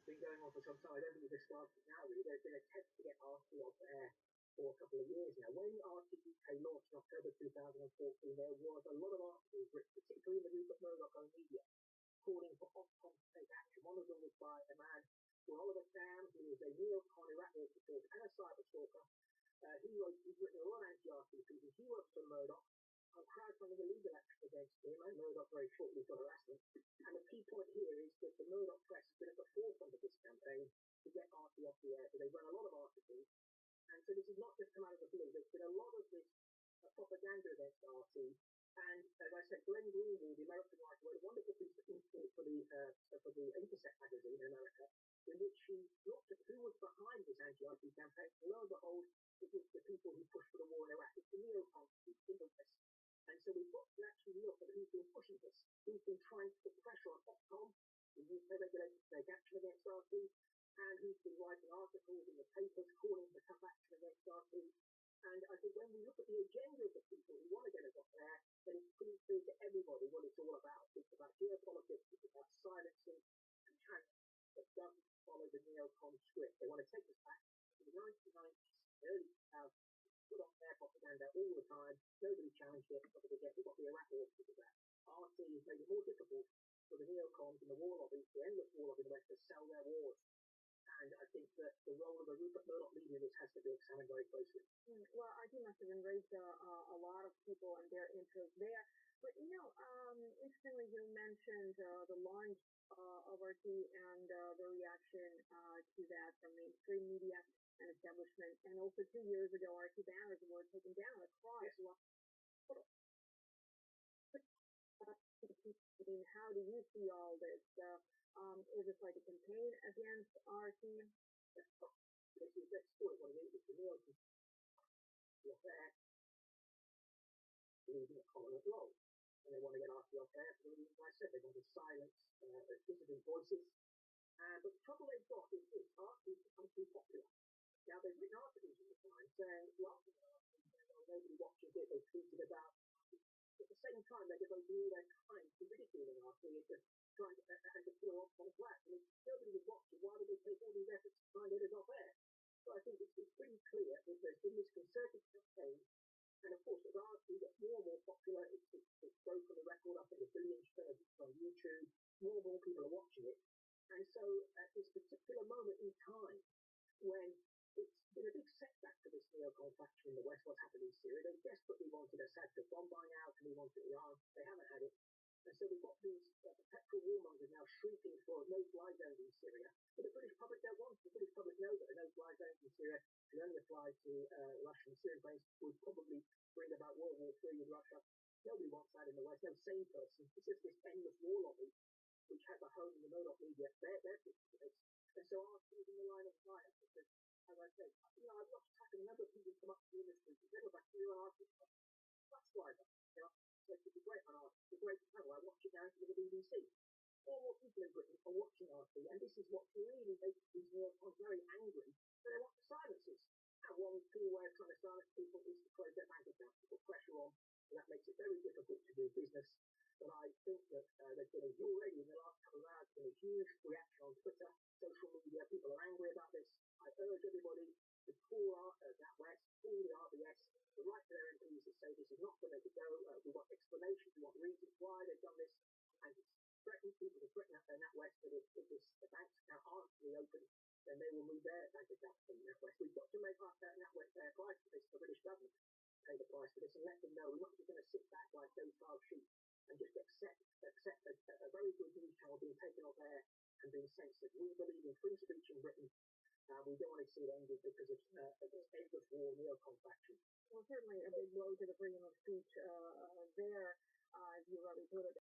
been going on for some time. I don't think it just started now, really. There's been attempts to get RT off air for a couple of years now. When RT UK launched in October 2014, there was a lot of articles written, particularly in the Rupert Murdoch owned media, calling for Ofcom to take action. One of them was by a man called Oliver Tam, who was a neocon Iraq war supporter and a cyber stalker. He's written a lot of anti-RT pieces. He works for Murdoch on crowdfunding a legal action against him and Murdoch very shortly for harassment. And the key point here is that the Murdoch press has been at the forefront of this campaign to get RT off the air. So they've run a lot of articles. And so this is not just come out of the blue. There's been a lot of this propaganda against RT. And as I said, Glenn Greenwald, the American writer, wrote a wonderful piece for the Intercept magazine in America, in which he looked at who was behind this anti-RT campaign. And lo and behold, it was the people who pushed for the war in Iraq. It's the neocons in the West. And so we've got to actually look at who's been pushing this, who's been trying to put pressure on Ofcom, the UK regulators to take action against RT, and who's been writing articles in the papers calling for tough action against RT. And I think when we look at the agenda of the people who want to get us off there, then it's pretty clear to everybody what it's all about. It's about geopolitics, it's about silencing a channel that doesn't follow the neocon script. They want to take us back to the 1990s, early 2000s, put on their propaganda all the time. Nobody challenged it, but again, we've got the Iraq war because of that. RT has made it more difficult for the neocons and the war lobbies, the endless war lobby in the West, to sell their wars. And I think that the role of the Rupert Murdoch media in this has to be examined very closely. Well, RT must have enraged a lot of people and their interest there. But, interestingly, you mentioned the launch of RT and the reaction to that from mainstream media and establishment. And also 2 years ago, RT banners were taken down across. Yes. How do you see all this? Is this like a campaign against RT? Let's call it what it is. It's the neocons off there, leaving a prominent role. And they want to get RT off there for the reasons I said. They want to silence dissident voices. But the trouble they've got is this: RT has become too popular. Now, they've written articles in the Times saying, nobody watches it. They've tweeted about it. At the same time, they're devoting all their time to ridiculing RT and to trying to pull off on flat. I mean, nobody was watching. Why would they take all these efforts to try and get us off air? So I think it's pretty clear that there's been this concerted campaign. And of course, as RT gets more and more popular, it's broken the record up in a billion on YouTube. More and more people are watching it. And so at this particular moment in time, when it's been a big setback for this neocon faction in the West, what's happened in Syria, they desperately wanted Assad to bomb by now to move on to Iran. They haven't had it. And so we've got these perpetual warmongers now shrieking for no-fly zones in Syria. But the British public don't want it. The British public knows that a no-fly zone in Syria can only apply to Russian Syrian planes, would probably bring about World War III with Russia. Nobody wants that in the West. No sane person. It's just this endless war lobby, which has a home in the Murdoch media. They're this. And so RT is in the line of fire because, as I said, I've lost track of a number of people who come up to me in the street. They look like you're an artist, bus driver. So it's a great art. It's a great channel. I watch it now from the BBC. All people in Britain are watching RT, and this is what's really making these neocons very angry. So they want to silence us. And one key way of trying to silence people is to close their bank accounts, to put pressure on, and that makes it very difficult to do business. But I think that there's been already in the last couple of hours been a huge reaction on Twitter, social media. People are angry about this. I urge everybody to call NatWest, call the RBS, to write to their MPs to say this is not going to go. We want explanations, we want reasons why they've done this, and threaten people to threaten NatWest that if the banks account aren't reopened, then they will move their bank account from NatWest. We've got to make NatWest pay a price for this, the British government pay the price for this, and let them know we're not just going to sit back like docile sheep and just accept a very good news channel being taken off air and being censored. We believe in free speech in Britain. We don't want to see it ended because of this endless war, neocon faction. Well, certainly a big blow to the freedom of speech there, as you already put it.